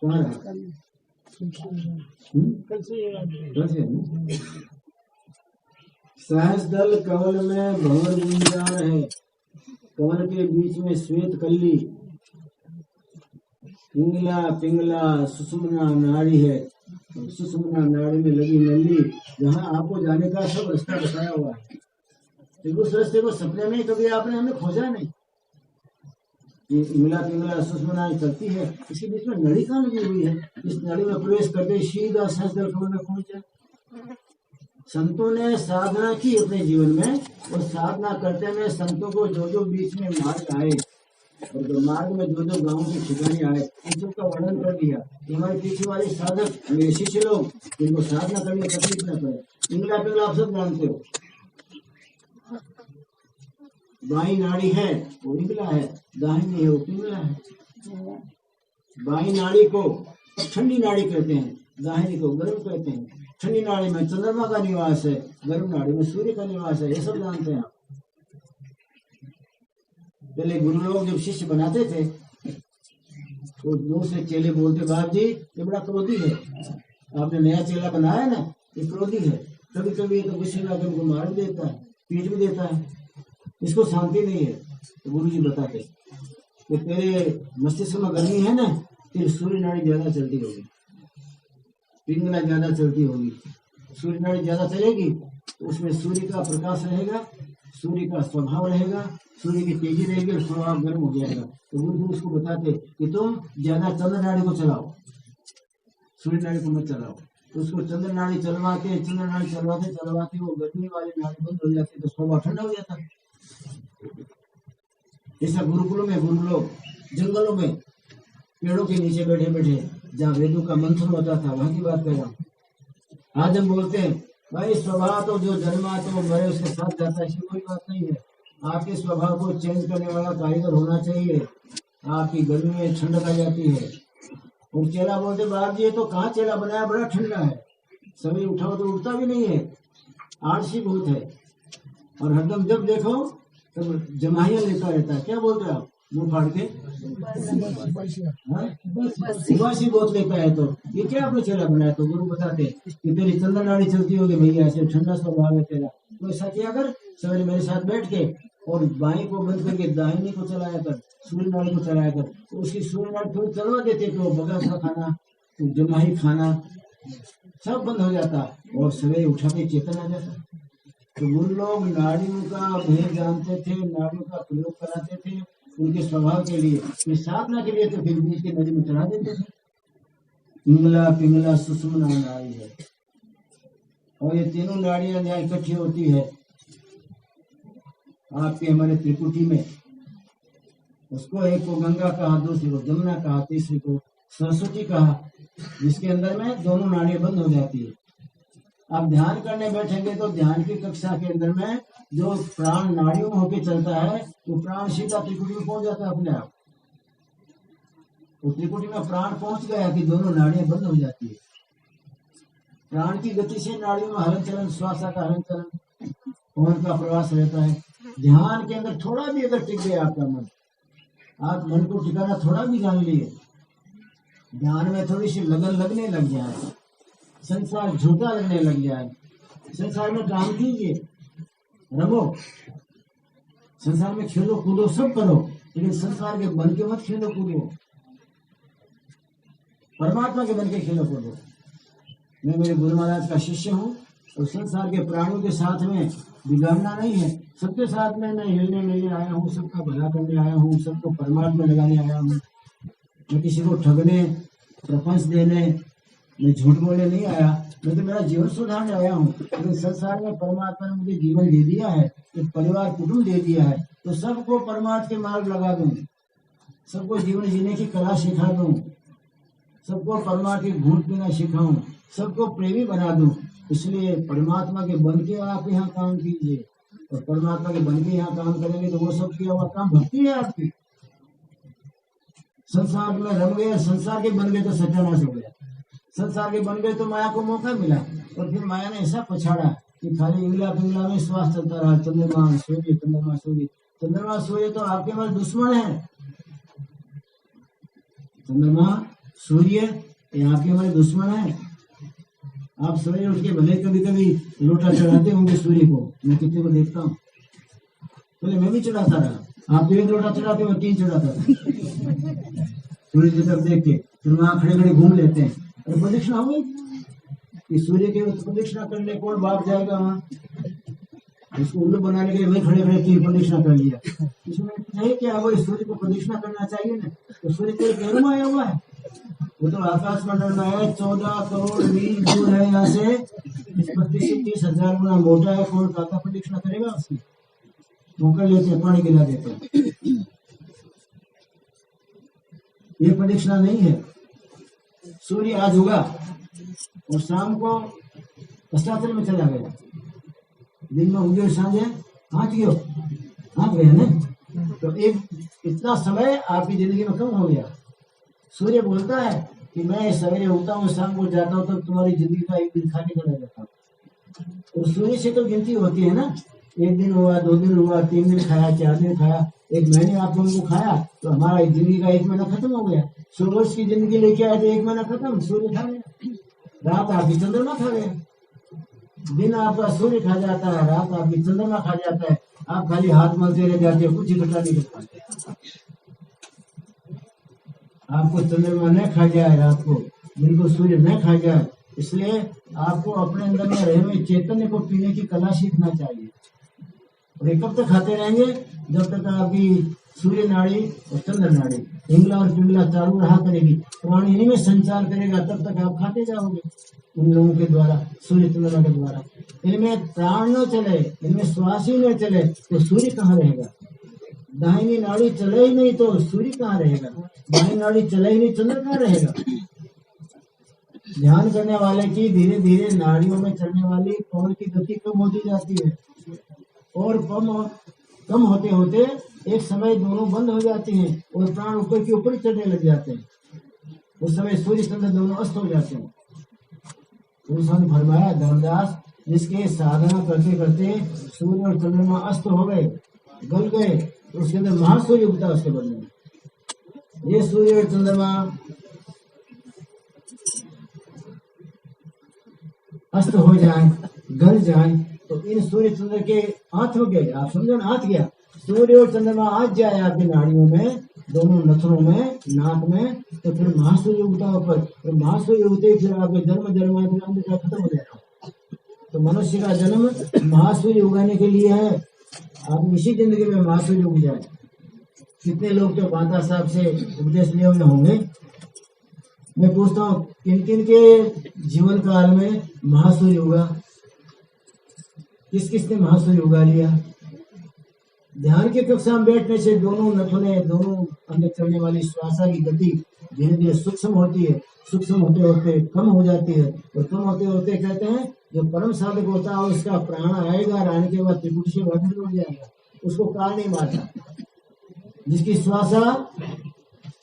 कहाँ रहा कल से सहस्त्र कमल में भौर गुंजार है, कमल के बीच में श्वेत कल्ली, पिंगला पिंगला सुषुम्ना नाड़ी है, सुषुम्ना नाड़ी में लगी नली, जहाँ आपको जाने का सब रास्ता बताया हुआ है। तो उस रास्ते को सपने में कभी आपने हमें खोजा नहीं। ये पिंगला पिंगला सुषुम्ना चलती है, इसके बीच में नड़ी कहाँ लगी हुई है? इस नड़ी में प्रवेश करते सीधा सहस्त्र कमल में पहुंच जाए। संतों ने साधना की अपने जीवन में, और साधना करते में संतों को जो जो बीच में मार्ग आए, और जो मार्ग में जो जो गाँव के ठिकाने आए, इन सबका वर्णन कर दिया। हमारे पीछे वाले साधक मेरे शिष्य लोग, जिनको साधना करने में तकलीफ न पड़े, पिंगला पिंगला आप सब जानते हो, बाई नाड़ी है वो पिंगला है, दाहिनी है वो पिंगला है। बाई नाड़ी को ठंडी नाड़ी कहते हैं, दाहिनी को गर्म कहते हैं। ठंडी नाड़ी में चंद्रमा का निवास है, गर्म नाड़ी में सूर्य का निवास है, ये सब जानते हैं आप। पहले गुरु लोग जब शिष्य बनाते थे तो दूसरे चेले बोलते, बाप जी ये बड़ा क्रोधी है, आपने नया चेला बनाया ना, ये क्रोधी है, कभी कभी ये तो गुस्से में आकर उनको मार भी देता है, पीट भी देता है, इसको शांति नहीं है। तो गुरु जी बताते कि तेरे मस्तिष्क में गर्मी है ना, तेरी सूर्य नाड़ी ज्यादा चलती होगी, पिंगला ज्यादा चलती होगी। सूर्य नाड़ी ज्यादा चलेगी तो उसमें सूर्य का प्रकाश रहेगा, सूर्य का स्वभाव रहेगा, सूर्य की तेजी रहेगी, और स्वभाव गर्म हो जाएगा। तो गुरु उसको बताते कि तुम ज्यादा चंद्र नाड़ी को चलाओ, सूर्य नाड़ी को मत चलाओ। तो उसको चंद्र नाड़ी चलवाते चलवाते वो गर्मी वाली नाड़ी बंद हो जाती, तो स्वभाव ठंडा हो जाता। ऐसा गुरुकुलों में गुरु लोग जंगलों में पेड़ों के नीचे बैठे बैठे जहाँ वेदों का मंथन होता था, वहां की बात कर रहा हूँ। आज हम बोलते हैं भाई स्वभाव तो जो जन्मा तो मरे उसके साथ जाता है, ऐसी कोई बात नहीं है। आपके स्वभाव को चेंज करने वाला कारीगर होना चाहिए। आपकी गर्मी में ठंडक आ जाती है। और चेला बोलते बाप जी ये तो कहाँ चेला बनाया, बड़ा ठंडा है, सभी उठाओ तो उठता भी नहीं है, आलसी बहुत है, और हरदम जब देखो तब जमाइयां लेता रहता है। क्या बोलते हैं आप, मुंह फाड़ के उबासी बहुत लेता है। तो ये क्या आपने चेला बनाया? तो गुरु बताते कि तेरी चंदन नाड़ी चलती होगी भैया, ऐसे ठंडा स्वभाव है तेरा, तो ऐसा किया कर, सवेरे मेरे साथ बैठ के और बाई को बंद करके दाहिनी को चलाया कर, सूर्य नाड़ी को चलाया कर। तो उसकी सूर्य नाड़ी थोड़ी चलवा देते तो बगासा खाना, जमाही खाना सब बंद हो जाता और सवेरे उठा के चेतन आ जाता। तो गुरु लोग नाड़ियों का भेद जानते थे, नाड़ियों का प्रयोग कराते थे उनके स्वभाव के लिए, फिर साधना के लिए तो फिर बीच के नदी में चढ़ा देते थे। पिंगला पिंगला सुषुम्ना नाड़ी है, और ये तीनों नाड़ियां जहाँ इकट्ठी होती है आपके हमारे त्रिकुटी में, उसको एक को गंगा कहा, दूसरी को जमुना कहा, तीसरी को सरस्वती कहा, जिसके अंदर में दोनों नाड़ियां बंद हो जाती है। आप ध्यान करने बैठेंगे तो ध्यान की कक्षा के अंदर में जो प्राण नाड़ियों में होके चलता है वो प्राण सीधा त्रिकुटी में पहुंच जाता है अपने आप। वो त्रिकुटी में प्राण पहुंच गया कि दोनों नाड़ियां बंद हो जाती है। प्राण की गति से नाड़ियों में हलन चलन, श्वास का हलन चलन, पवन का प्रवास रहता है। ध्यान के अंदर थोड़ा भी अगर टिक गया आपका मन, आप मन को टिकाना थोड़ा भी जान लिए, ध्यान में थोड़ी सी लगन लगने लग जाए, संसार झूठा लगने लग जाए, संसार में काम कीजिए, रमो, संसार में खेलो कूदो सब करो, लेकिन संसार के बन के मत खेलो कूदो, परमात्मा के बन के खेलो कूदो। मैं मेरे गुरु महाराज का शिष्य हूँ और संसार के प्राणियों के साथ में बिगाड़ना नहीं है, सबके साथ में मैं हिलने मिलने आया हूँ, सबका भला करने आया हूँ, सबको परमात्मा लगाने आया हूँ। मैं किसी को ठगने, प्रपंच देने, मैं झूठ बोलने नहीं आया, मैं तो मेरा जीवन सुधारने आया हूँ। लेकिन संसार में परमात्मा ने मुझे जीवन दे दिया है, एक परिवार कुटुंब दे दिया है, तो सबको परमात्मा के मार्ग लगा दूं, सबको जीवन जीने की कला सिखा दूं, सबको परमात्मा की घूंट पीना सिखाऊं, सबको प्रेमी बना दूं। इसलिए परमात्मा के बन के आप यहाँ काम कीजिए, और परमात्मा के बन के यहाँ काम करेंगे तो वो सब किया हुआ काम भक्ति है आपकी। संसार में रम गए, संसार के बन गए तो सत्यानाश हो गया, संसार के बन गए तो माया को मौका मिला, और फिर माया ने ऐसा पछाड़ा कि खाली इंगला पिंगला में श्वास चलता रहा, चंद्रमा सूर्य, चंद्रमा सूर्य। चंद्रमा सूर्य तो आपके हमारे दुश्मन है, चंद्रमा सूर्य ये आपके हमारे दुश्मन है। आप सवेरे उठ के भले कभी कभी लोटा चढ़ाते होंगे सूर्य को, मैं कितने को देखता हूँ, पहले मैं भी चढ़ाता रहा, आप तो एक लोटा चढ़ाते हो, 3 चढ़ाता था सूर्य की तरफ देख के, फिर वहां खड़े खड़े घूम लेते हैं। अरे प्रदक्षिणा हुई कि सूर्य के प्रदक्षिणा करने कौन बाप जाएगा वहां, उसको उल्लू बनाने के लिए वही खड़े खड़े 3 प्रदक्षिणा कर लिया। इसमें नहीं क्या वो सूर्य को प्रदक्षिणा करना चाहिए ना, तो सूर्य के पैरों में आया हुआ है, वो तो आकाश मंडल में है, 14 करोड़ मील दूर है यहाँ से, 25 से 30 हजार गुना मोटा है, कौन काका प्रदक्षिणा करेगा उसकी? वो कर लेते हैं, पानी गिरा देते हैं, ये प्रदक्षिणा नहीं है। सूर्य आज होगा और शाम को अस्ताचल में चला गया, दिन में उगे सांझे हाथ गया ना, तो एक इतना समय आपकी जिंदगी में कम हो गया। सूर्य बोलता है कि मैं सवेरे उगता हूँ, शाम को जाता हूँ, तो तुम्हारी जिंदगी का एक दिन खाने चला जाता हूँ। तो सूर्य से तो गिनती होती है ना, 1 दिन हुआ, 2 दिन हुआ, 3 दिन खाया, 4 दिन खाया, 1 महीने आप लोगों को खाया, तो हमारा जिंदगी का 1 महीना खत्म हो गया। 100 वर्ष की जिंदगी लेके आए तो 1 महीना खत्म, सूर्य खा गया, रात आपकी चंद्रमा खा गया, दिन आपका सूर्य खा जाता है, रात आपकी चंद्रमा खा जाता है, आप खाली हाथ मलते रह जाते हो, कुछ इकट्ठा नहीं कर पाते। आपको चंद्रमा न खा जाए, रात को दिन को सूर्य न खा जाए, इसलिए आपको अपने अंदर में रहे हुए चैतन्य को पीने की कला सीखना चाहिए। और ये कब तक खाते रहेंगे? जब तक आपकी सूर्य नाड़ी और चंद्र नाड़ी, पिंगला और पिंगला चालू रहा करेगी, प्राण इन्हीं में संचार करेगा, तब तक आप खाते जाओगे उन लोगों के द्वारा, सूर्य चंद्रमा के द्वारा। इनमें प्राण न चले, इनमें श्वास ही न चले तो सूर्य कहाँ रहेगा? दाहिनी नाड़ी चले ही नहीं तो सूर्य कहाँ रहेगा? दाहिनी नाड़ी चले ही नहीं, चंद्र कहाँ रहेगा? ध्यान करने वाले की धीरे धीरे नाड़ियों में चलने वाली पवन की गति कम होती जाती है, और कम होते होते एक समय दोनों बंद हो जाती हैं और प्राण ऊपर के ऊपर चढ़ने लग जाते हैं। उस समय सूर्य चंद्र दोनों अस्त हो जाते हैं। उन्होंने फरमाया, धर्मदास, जिसके साधना करते करते सूर्य और चंद्रमा अस्त हो गए, गल गए, तो उसके अंदर महासूर्य उगता है उसके बदले में। ये सूर्य और चंद्रमा अस्त हो जाए, गल जाए, तो इन सूर्य चंद्र के हाथ हो गए, आप समझो ना, हाथ गया, सूर्य और चंद्रमा आज जाए आपकी नाड़ियों में, दोनों नथनों में, नाक में, तो फिर महासूर्य उगता है ऊपर, और महासूर्य उगते फिर आपके जन्म जन्मांतर खत्म हो जाएगा। तो मनुष्य का जन्म महासूर्य उगाने के लिए है। आप इसी जिंदगी में महासूर्य उग जाए। कितने लोग तो बाता साहब से उपदेश लिए हुए होंगे। मैं पूछता हूँ, किन किन के जीवन काल में महासूर्य उगा? किस किस ने महासूर्य उगा लिया? ध्यान की कक्षा में बैठने से दोनों नथुने, दोनों अंदर चलने वाली श्वासा की गति धीरे धीरे सूक्ष्म होती है, सूक्ष्म होते होते कम हो जाती है, और कम होते होते कहते हैं जो परम साधक होता है उसका प्राण आएगा, आने के बाद त्रिपुटी से बाहर उड़ जाएगा, उसको काल नहीं मारता। जिसकी श्वासा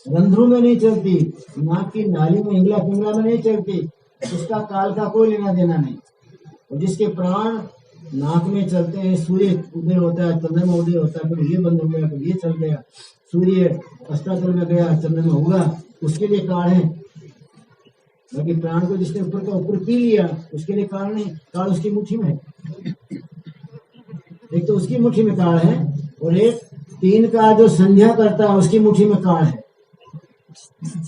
रंध्रों में नहीं चलती, नाक की नाली में, इंगला पिंगला में नहीं चलती, उसका काल का कोई लेना देना नहीं। और जिसके प्राण नाक में चलते हैं, सूर्य उदय होता है, चंद्रमा उदय होता है, फिर ये बंद हो गया, फिर ये चल गया, सूर्य अस्ताचल में गया, चंद्रमा होगा, उसके लिए काल है। बाकी प्राण को जिसने ऊपर का ऊपर पी लिया, उसके लिए काल नहीं, काल उसकी मुट्ठी में है। एक तो उसकी मुट्ठी में काल है, और एक तीन का जो संध्या करता है उसकी मुट्ठी में काल है।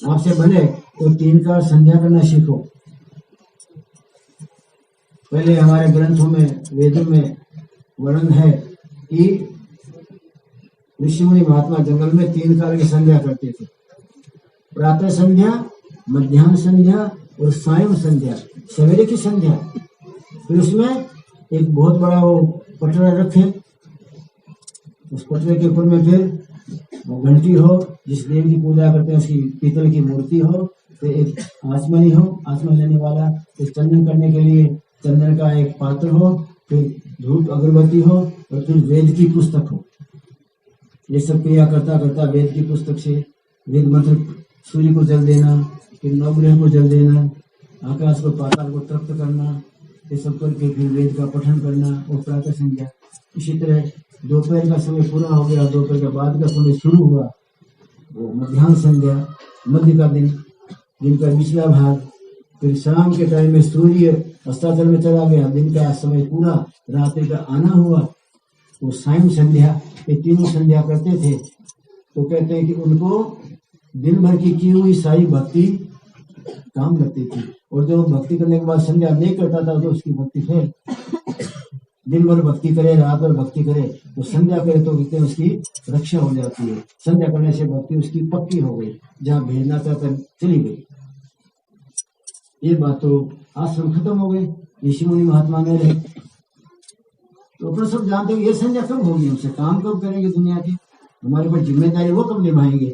आपसे बने तो तीन का संध्या करना सीखो। पहले हमारे ग्रंथों में, वेदों में वर्णन है कि ऋषि मुनि महात्मा जंगल में तीन काल की संध्या करते थे। प्रातः संध्या, मध्याह्न संध्या और सायं संध्या, सवेरे की संध्या। फिर उसमें एक बहुत बड़ा वो पटरा रखे, उस पटरे के ऊपर में फिर वो घंटी हो, जिस देव की पूजा करते हैं उसकी पीतल की मूर्ति हो, फिर एक आचमनी हो, आचमन लेने वाला, फिर चंदन करने के लिए चंदन का एक पात्र हो, फिर धूप अगरबत्ती हो, और फिर वेद की पुस्तक हो। ये सब क्रिया करता करता वेद की पुस्तक से वेद मंत्र, सूर्य को जल देना, फिर नवग्रह को जल देना, आकाश को पाताल को तृप्त करना, ये सब करके फिर वेद का पठन करना और प्रातः संध्या। इसी तरह दोपहर का समय पूरा हो गया, दोपहर के बाद का समय शुरू हुआ, वो मध्याह्न संध्या, मध्य का दिन, दिन का पिछला भाग। फिर शाम के टाइम में सूर्य अस्ताचल में चला गया, दिन का समय पूरा, रात्रि का आना हुआ, वो सायं संध्या। ये तीनों संध्या करते थे। तो कहते हैं कि उनको दिन भर की हुई सारी भक्ति काम लगती थी, और जो भक्ति करने के बाद संध्या नहीं करता था तो उसकी भक्ति फेल। दिन भर भक्ति करे, रात भर भक्ति करे, तो संध्या करे तो कहते हैं उसकी रक्षा हो जाती है। संध्या करने से भक्ति उसकी पक्की हो गई, जहाँ भेजना चाहकर चली गई। ये बात तो आश्रम खत्म हो गए, ऋषि मुनि महात्मा में रहे। तो अपने सब जानते हो ये संध्या कब होगी, हमसे काम कब करेंगे दुनिया की, हमारे ऊपर जिम्मेदारी वो कब निभाएंगे।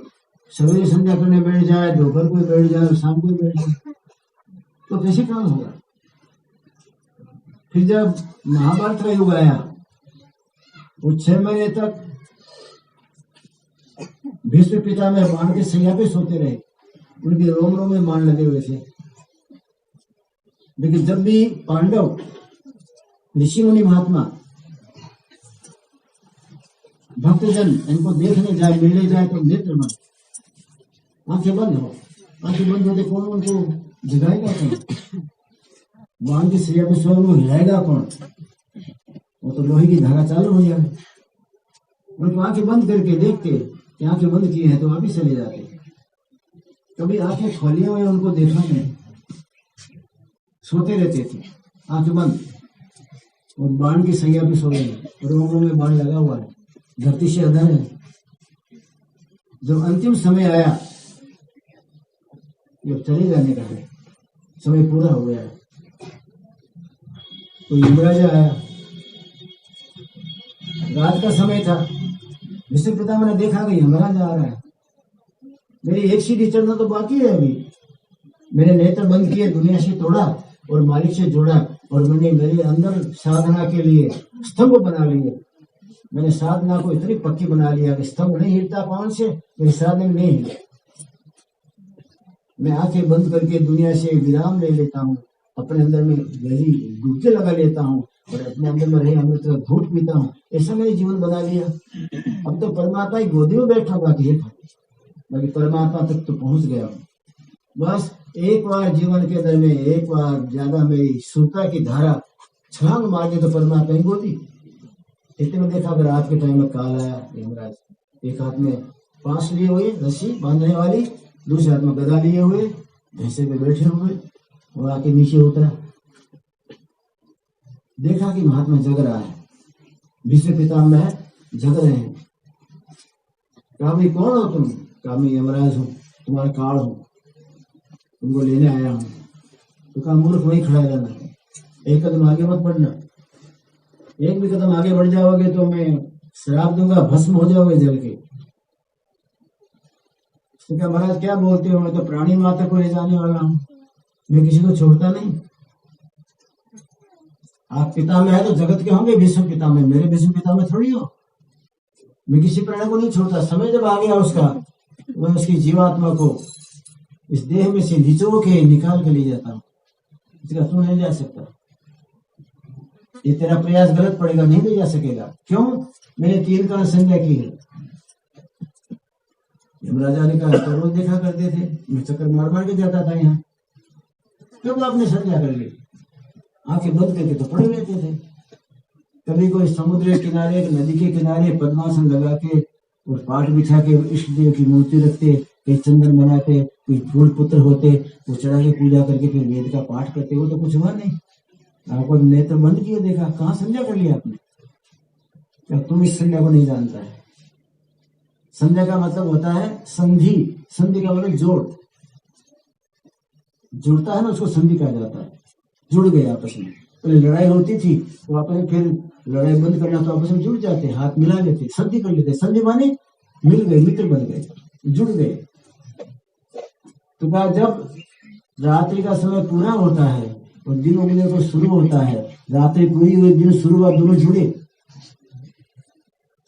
सवेरे संध्या करने बैठ जाए, दोपहर को बैठ जाए, शाम को बैठ जाए, तो कैसे काम होगा। फिर जब महाभारत का युग आया, वो 6 महीने तक भीष्म पितामह बाण के सैया पे सोते रहे, उनके रोम रोम में बाण लगे हुए थे। लेकिन जब भी पांडव, ऋषि मुनि महात्मा, भक्तजन इनको देखने जाए, मिलने जाए, तो नेत्र बंद, आंखें बंद हो, आंखें बंद होते कौन उनको जगाएगा कौन, बाण की सैया पे सोए उनको हिलाएगा कौन, वो तो लोहे की धारा चालू हो जाए। उनको आंखें बंद करके देखते कि आंखें बंद किए हैं तो वापिस चले जाते। कभी आंखें खोली हुई उनको देखा नहीं, सोते रहते थे आंखें बंद, और बाण की सैया पे सो गए, रोमों में बाण लगा हुआ है, धरती से अधर है। जब अंतिम समय आया, जब चले जाने का है, समय पूरा हो गया है, तो यमराजा आया। रात का समय था, भीष्म पितामह ने देखा कि यमराज आ रहा है, मेरी एक सीढ़ी चढ़ना तो बाकी है अभी। मैंने नेत्र बंद किए, दुनिया से तोड़ा और मालिक से जोड़ा, और मैंने मेरे अंदर साधना के लिए स्तंभ बना लिए। मैंने साधना को इतनी पक्की बना लिया कि स्तंभ नहीं हिलता पावन से, मेरी साधना नहीं हिलती। मैं आंखें बंद करके दुनिया से विराम ले लेता हूँ, अपने अंदर में गहरी डुबकी लगा लेता हूँ, और अपने अंदर में रहे अमृत का घूंट पीता हूँ। ऐसा मैंने जीवन बना लिया। अब तो परमात्मा की गोदी में बैठा हुआ कि बाकी परमात्मा तक तो पहुंच गया हूँ। बस एक बार जीवन के अंदर में एक बार ज्यादा मेरी सुरता की धारा छलांग मार दे तो परमात्मा की गोदी। इतने में देखा अगर रात के टाइम में काल आया यमराज, एक हाथ में पास लिए हुए रस्सी बांधने वाली, दूसरे हाथ में गदा लिए हुए भैंसे पे बैठे हुए, और आके नीचे उतरा। देखा कि महात्मा जग रहा है, विश्व पितामह जग रहे हैं। कहा भाई कौन हो तुम? कहा मैं यमराज हूँ, तुम्हारा काल हूँ, तुमको लेने आया हूँ। तो कहा मूर्ख वही खड़ा रहना, एक कदम आगे मत बढ़ना, एक भी कदम आगे बढ़ जाओगे तो मैं श्राप दूंगा, भस्म हो जाओगे जल के। तो क्या महाराज क्या बोलते हो, मैं तो प्राणी माता को ले जाने वाला हूँ, मैं किसी को छोड़ता नहीं। आप पिता में है तो जगत के होंगे विश्व पिता में, मेरे विश्व पिता में थोड़ी हो। मैं किसी प्राणी को नहीं छोड़ता। समय जब आ गया उसका, मैं उसकी जीवात्मा को इस देह में से निचोड़ के निकाल के ले जाता हूँ। इसका तू नहीं जा सकता, ये तेरा प्रयास गलत पड़ेगा, नहीं ले जा सकेगा। क्यों? मैंने 3 काल संध्या की है। यमराजा ने कहा तो रोज देखा करते थे, मैं चक्कर मार मार के जाता था यहाँ, कब आपने संध्या कर ली? आंखें बंद करके तो पड़े रहते थे। कभी कोई समुद्र के किनारे, नदी के किनारे पद्मासन लगा के और पाठ बिछा के इष्ट देव की मूर्ति रखते, कहीं चंदन बनाते, कोई फूल पुत्र होते, वो चढ़ा के पूजा करके फिर वेद का पाठ करते। वो तो कुछ हुआ नहीं, आपको नेत्र बंद किए देखा, कहाँ संध्या कर लिया आपने? क्या तुम इस संध्या को नहीं जानता है? संध्या का मतलब होता है संधि। संधि का मतलब जोड़, जुड़ता है ना, उसको संधि कहा जाता है। जुड़ गए आपस में। पहले लड़ाई होती थी तो आपस में, फिर लड़ाई बंद करना तो आपस में जुड़ जाते, हाथ मिला लेते, संधि कर लेते। संधि माने मिल गए, मित्र बन गए, जुड़ गए। तो कहा जब रात्रि का समय पूरा होता है और दिन उगने को शुरू होता है, रात्रि पूरी हुई, दिन शुरू हुआ, दोनों जुड़े,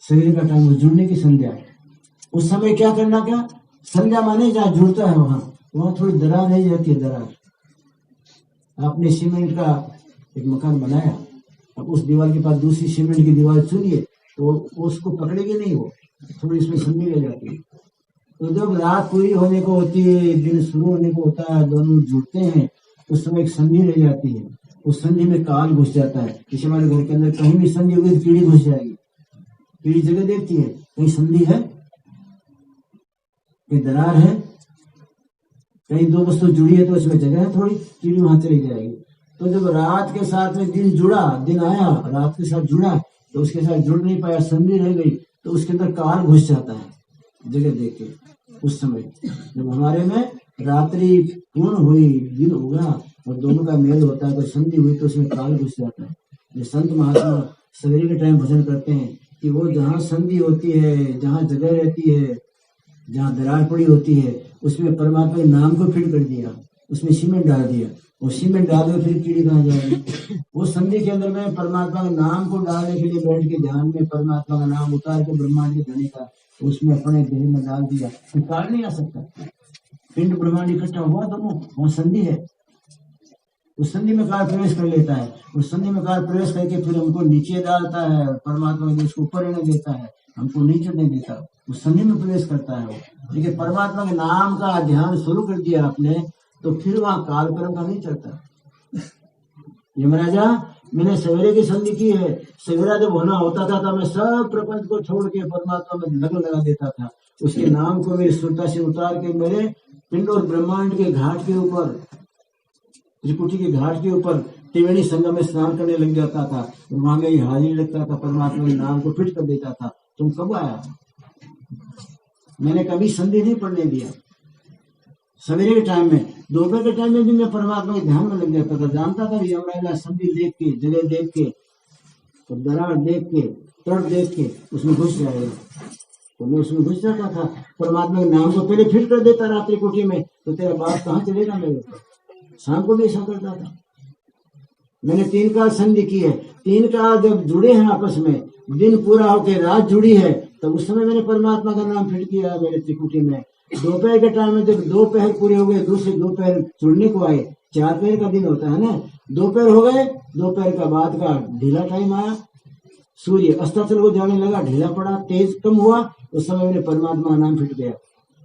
सवेरे का टाइम जुड़ने की संध्या। उस समय क्या करना? क्या संध्या माने जहाँ जुड़ता है वहां थोड़ी दरार नहीं जाती है। दरार, आपने सीमेंट का एक मकान बनाया, अब उस दीवार के पास दूसरी सीमेंट की दीवार चुनिए तो उसको पकड़ेगी नहीं, वो थोड़ी इसमें संधि रह जाती है। तो जब रात पूरी होने को होती है, दिन शुरू होने को होता है, दोनों जुड़ते हैं, उस समय एक संधि रह जाती है। उस संधि में काल घुस जाता है। किसी हमारे घर के अंदर कहीं भी संधि होगी तो कीड़ी घुस जाएगी। कीड़ी जगह देखती है, कहीं संधि है, कहीं दरार है, कहीं दो वस्तु जुड़ी है तो इसमें जगह है थोड़ी, कीड़ी वहां चली जाएगी। तो जब रात के साथ में दिन जुड़ा, दिन आया, रात के साथ जुड़ा, तो उसके साथ जुड़ नहीं पाया, संधि रह गई, तो उसके अंदर काल घुस जाता है जगह देख के। उस समय जब हमारे में रात्रि पूर्ण हुई, दिन होगा और दोनों का मेल होता है, तो संधि हुई तो उसमें काल घुस जाता है। ये संत महात्मा सवेरे के टाइम भजन करते हैं कि वो जहाँ संधि होती है, जहाँ जगह रहती है, जहाँ दरार पड़ी होती है, उसमें परमात्मा के नाम को फिट कर दिया, उसमें सीमेंट डाल दिया, और सीमेंट डाल दो फिर कीड़ी कहाँ जाएगी? वो संधि के अंदर में परमात्मा के नाम को डालने के लिए बैठ के ध्यान में परमात्मा का नाम उतार के ब्रह्मांड के धनी का उसमें अपने देह में डाल दिया, तो काल नहीं आ सकता। पिंड ब्रह्मांड इकट्ठा हुआ तो वो संधि है, उस संधि में काल प्रवेश कर लेता है। उस संधि में काल प्रवेश करके फिर हमको नीचे डालता है, परमात्मा के उसको ऊपर रहने देता है, हमको नीचे नहीं देता, उस संधि में प्रवेश करता है वो। लेकिन परमात्मा के नाम का ध्यान शुरू कर दिया आपने तो फिर वहां काल कर्म का नहीं चलता। यमराजा मैंने सवेरे की संधि की है, सवेरा जब होना होता था तो मैं सब प्रपंच को छोड़ के परमात्मा में लगन लगा देता था। उसके नाम को मेरी सुरता से उतार के मेरे पिंड और ब्रह्मांड के घाट के ऊपर, त्रिकुटी के घाट के ऊपर त्रिवेणी संगम में स्नान करने लग जाता था, वहां गई हाजिरी लगता था, परमात्मा के नाम को फिट कर देता था। तुम कब आया? मैंने कभी संधि नहीं पढ़ने दिया। सवेरे के टाइम में, दोपहर के टाइम में भी मैं परमात्मा के ध्यान में लग जाता था। जानता था कि यमराज संधि देख के, जगह देख के, तो दरार देख के, तट देख के उसमें घुस जाएगा, तो मैं उसमें घुस जाता था। परमात्मा के नाम को पहले फिट कर देता रात्रि कोठी में, तो तेरा बाप कहाँ चलेगा मेरे ऊपर। शाम को भी ऐसा करता था। मैंने 3 काल संधि की है। 3 काल जब जुड़े हैं आपस में, दिन पूरा होकर रात जुड़ी है, तब उस समय मैंने परमात्मा का नाम फिट किया मेरे त्रिकुटी में। दोपहर के टाइम में जब 2 पहर पूरे हो गए, दूसरे 2 पहर जुड़ने को आए, 4 पहर का दिन होता है ना, 2 पहर हो गए, 2 पहर का बाद का ढीला टाइम आया, सूर्य अस्ताचल को जाने लगा, ढीला पड़ा, तेज कम हुआ, उस समय में परमात्मा नाम फिट गया।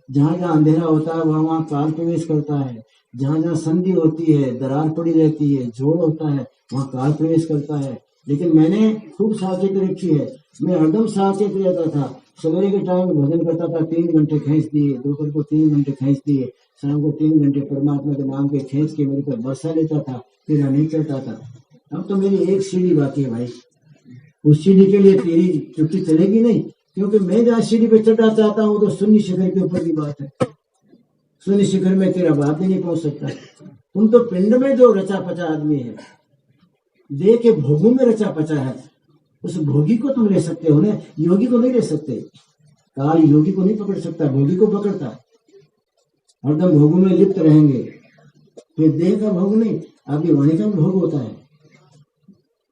जहां जहां अंधेरा होता है वहां वहां काल प्रवेश करता है। जहां जहां संधि होती है, दरार पड़ी रहती है, जोड़ होता है, वहां काल प्रवेश करता है। लेकिन मैंने खूब सावचेती रखी है, मैं हरदम सावचेत रहता था। सवेरे के टाइम भजन करता था, 3 घंटे खींच दिए, दोपहर को 3 घंटे खींच दिए, शाम को 3 घंटे परमात्मा के नाम के खींच के मेरे पर बरसा लेता था, फिर नहीं करता था। अब तो मेरी एक सीढ़ी बाकी है भाई, उस सीढ़ी के लिए तेरी चुट्टी चलेगी नहीं, क्योंकि मैं जहाँ सीढ़ी पे चढ़ना चाहता हूँ तो शून्य शिखर के ऊपर की बात है। शून्य शिखर में तेरा बाप भी नहीं पहुंच सकता। तुम तो पिंड में जो रचा पचा आदमी है, देह के भोगों में रचा पचा है, उस भोगी को तुम ले सकते हो ना, योगी को नहीं ले सकते। काल योगी को नहीं पकड़ सकता, भोगी को पकड़ता है। हरदम भोगों में लिप्त रहेंगे, फिर देह का भोग नहीं, आपकी वाणी का भोग होता है।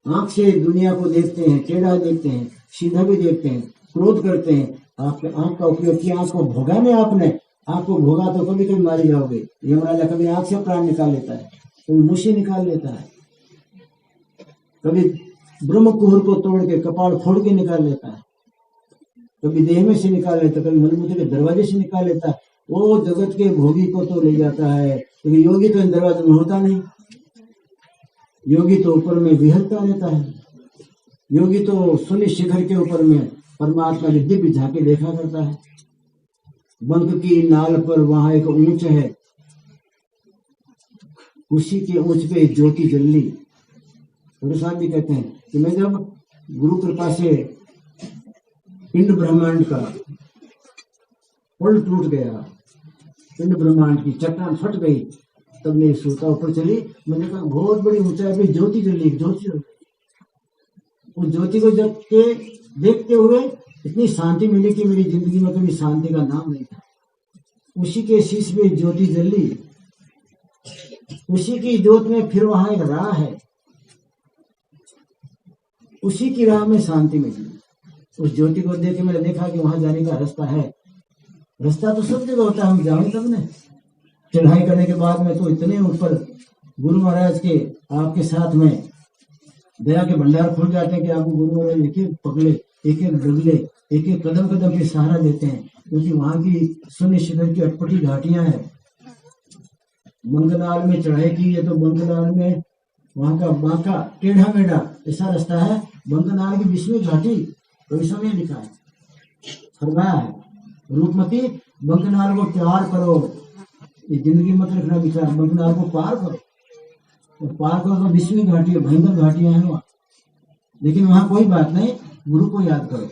आंख से दुनिया को देखते हैं, टेढ़ा देखते हैं, सीधा भी देखते हैं, क्रोध करते हैं। आपके आंख का उपयोग किया, आंख को भोगा नहीं आपने, आंख को भोगा तो कभी कभी मारे जाओगे। यमराजा कभी आंख से प्राण निकाल लेता है, कभी मुंह से निकाल लेता है, कभी ब्रह्म कुहर को तोड़ के कपाल फोड़ के निकाल लेता है, कभी देह में से निकाल लेता है, कभी मलमूत्र के दरवाजे से निकाल लेता है। वो जगत के भोगी को तो ले जाता है, क्योंकि योगी तो इन दरवाजे में होता नहीं। योगी तो ऊपर में विहरता रहता है। योगी तो शून्य शिखर के ऊपर में परमात्मा की दिव्य झांकी देखा करता है। बंक की नाल पर वहां एक ऊंच है, उसी के ऊंच पे ज्योति जल्ली। थोड़े साहब भी कहते हैं कि मैं जब गुरु कृपा से पिंड ब्रह्मांड का पुल टूट गया, पिंड ब्रह्मांड की चट्टान फट गई, तब मेरी सूता ऊपर चली। मैंने कहा बहुत बड़ी ऊंचाई पे ज्योति जली, ज्योति जली। उस ज्योति को जब के देखते हुए इतनी शांति मिली कि मेरी जिंदगी में कभी शांति का नाम नहीं था। उसी के शीश में ज्योति जली, उसी की ज्योत में फिर वहां एक राह है, उसी की राह में शांति मिली। उस ज्योति को देख के मैंने देखा कि वहां जाने का रास्ता है। रास्ता तो सब जगह होता है, हम जाओ तब न। चढ़ाई करने के बाद में तो इतने ऊपर गुरु महाराज के आपके साथ में दया के भंडार खुल जाते हैं कि आपको गुरु महाराज एक एक पगले, एक एक डगले, एक एक कदम कदम पे सहारा देते हैं, क्योंकि वहां की शून्य शिखर की अटपटी घाटियां हैं। मंगनाल में चढ़ाई की है तो मंगनाल में वहां का बांका टेढ़ा मेढ़ा ऐसा रास्ता है। मंगनाल की 20वीं घाटी कोई समय लिखा है, फरमाया है रूपमती मंगनाल को प्यार करो, ये जिंदगी मत रखना विचार, मंगनाल को पार करो। और पार करो तो 20वीं घाटी है, भयंकर घाटियां हैं वहां। लेकिन वहां कोई बात नहीं, गुरु को याद करो,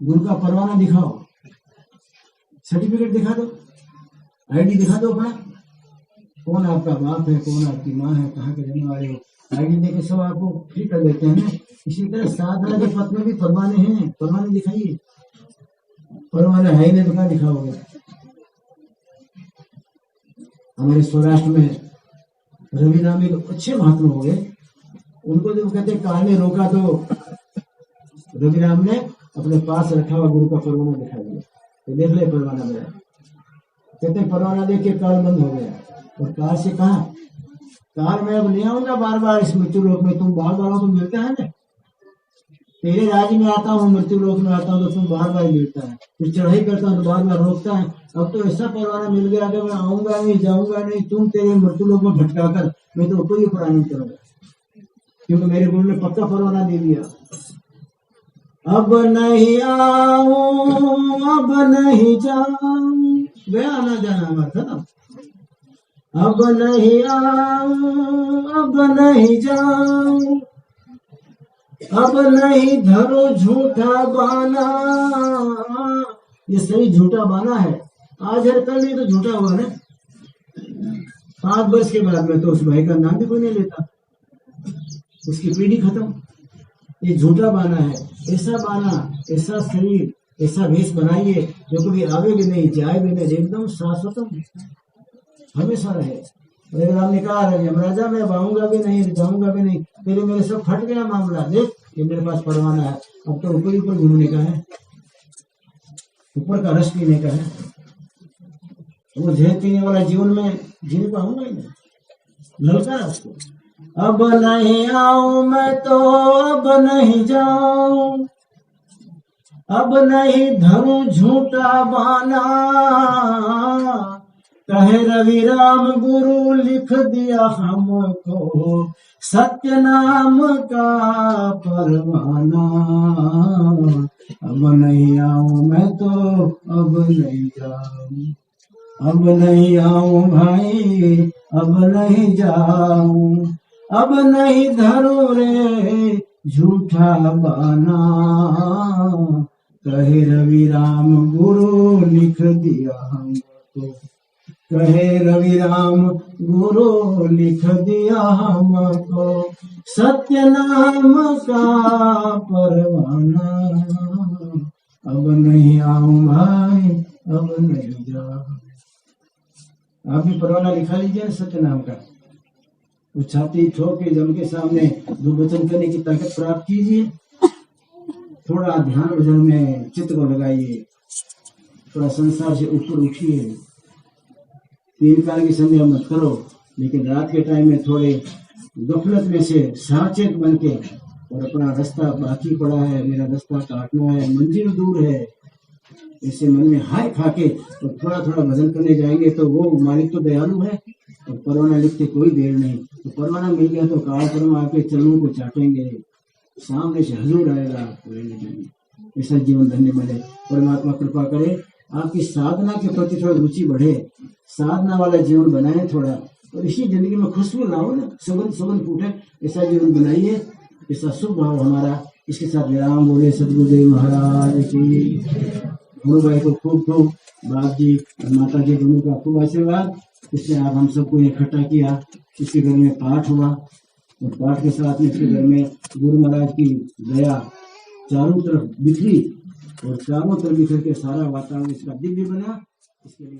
गुरु का परवाना दिखाओ, सर्टिफिकेट दिखा दो, आईडी दिखा दो अपना, कौन आपका बाप है, कौन आपकी माँ है, कहाँ के रहने वाले हो, आईडी देके सब आपको फ्री कर देते हैं। इसी तरह साधना के पथ में भी परवाने हैं, परवाने दिखाइए। परवाना है ही नहीं तो क्या दिखाओगे। हमारे सौराष्ट्र में रवि नाम एक अच्छे महात्मा हो गए, उनको जब कहते काल ने रोका तो रवि राम ने अपने पास रखा हुआ गुरु का परवाना दिखा दिया, तो देख ले परवाना मेरा। कहते परवाना देख के काल बंद हो गया। और काल से कहा, काल मैं अब नहीं आऊंगा बार बार इस मृत्यु लोक में, तुम बार बार हो तो मिलता है ना, तेरे राज्य में आता हूँ, मृत्यु लोक में आता हूँ तो तुम बार बार मिलता है, फिर चढ़ाई करता हूँ तो बार बार रोकता है। अब तो ऐसा परवाना मिल गया कि मैं आऊंगा नहीं, जाऊंगा नहीं, तुम तेरे मृत्यु लोक में भटका कर मैं तो कोई उपराध नहीं करूंगा, क्योंकि मेरे गुरु ने पक्का परवाना दे दिया। अब नहीं आऊं, अब नहीं जाऊं, गया आना जाना हमारा था ना। अब नहीं आऊं, अब नहीं जाऊं, अब नहीं धरो झूठा बाना। ये सही झूठा बाना है, आज हर कल नहीं तो झूठा हुआ ना। 5 वर्ष के बाद में तो उस भाई का नाम भी कोई नहीं लेता, उसकी पीढ़ी खत्म। ये झूठा बाना है। ऐसा बाना, ऐसा शरीर, ऐसा वेश बनाइए जो कभी आवे भी नहीं, जाए भी नहीं, एकदम शाश्वतम हमेशा रहे। राम ने कहा यमराजा मैं आऊंगा भी नहीं, जाऊंगा भी नहीं, तेरे मेरे सब फट गया मामला, देख ये मेरे पास परवाना है। अब तो ऊपर ऊपर घूमने का है, ऊपर का रस पीने का है, वो झेल पीने वाला जीवन में जीने पाऊंगा ही नहीं, ललका उसको। अब नहीं आऊं मैं तो अब नहीं जाऊं, अब नहीं धरूं झूठा बहाना, कहे रवि राम गुरु लिख दिया हमको सत्य नाम का परवाना। अब नहीं आऊं मैं तो अब नहीं जाऊं, अब नहीं आऊं भाई अब नहीं जाऊं, अब नहीं धरूं रे झूठा बहाना, कहे रवि राम गुरु लिख दिया हमको, कहे रवि राम गुरु लिख दिया हमको सत्य नाम का परवाना। अब नहीं आऊं भाई अब नहीं जाऊं। आप भी परवाना लिखा लीजिए ना सत्य नाम का, वो छाती ठोक के जम के सामने दो वचन करने की ताकत प्राप्त कीजिए। थोड़ा ध्यान भजन में चित्त को लगाइए, थोड़ा संसार से ऊपर उठिए। 3 काल की संध्या मत करो, लेकिन रात के टाइम में थोड़े गफलत में से साचेत बन के और अपना रास्ता बाकी पड़ा है, मेरा रास्ता काटना है, मंजिल दूर है, ऐसे मन में हाय खाके तो थोड़ा थोड़ा भजन करने जाएंगे तो वो मालिक तो दयालु है और परवाना लिखते कोई देर नहीं। तो परवाना मिल गया तो काल कर्म आके चरणों को चाटेंगे, सामने से हजूर आएगा, ऐसा जीवन धन्य बने। परमात्मा कृपा करे, आपकी साधना के प्रति थोड़ा रुचि बढ़े, साधना वाला जीवन बनाए थोड़ा, और इसी जिंदगी में खुशबू लाओ ना, सुगंध सुगंध फूटे, ऐसा जीवन बनाइए, ऐसा शुभ भाव हमारा। इसके साथ विराम बोले सदगुरुदेव महाराज की। गुरु भाई को खूब खूब, बाप जी और माता जी दोनों का खूब आशीर्वाद। इसने आप हम सबको इकट्ठा किया, इसके घर में पाठ हुआ और पाठ के साथ में इसके घर में गुरु महाराज की दया चारों तरफ बिखरी और चारों तरफ बिखर के सारा वातावरण इसका दिव्य बना। इसके लिए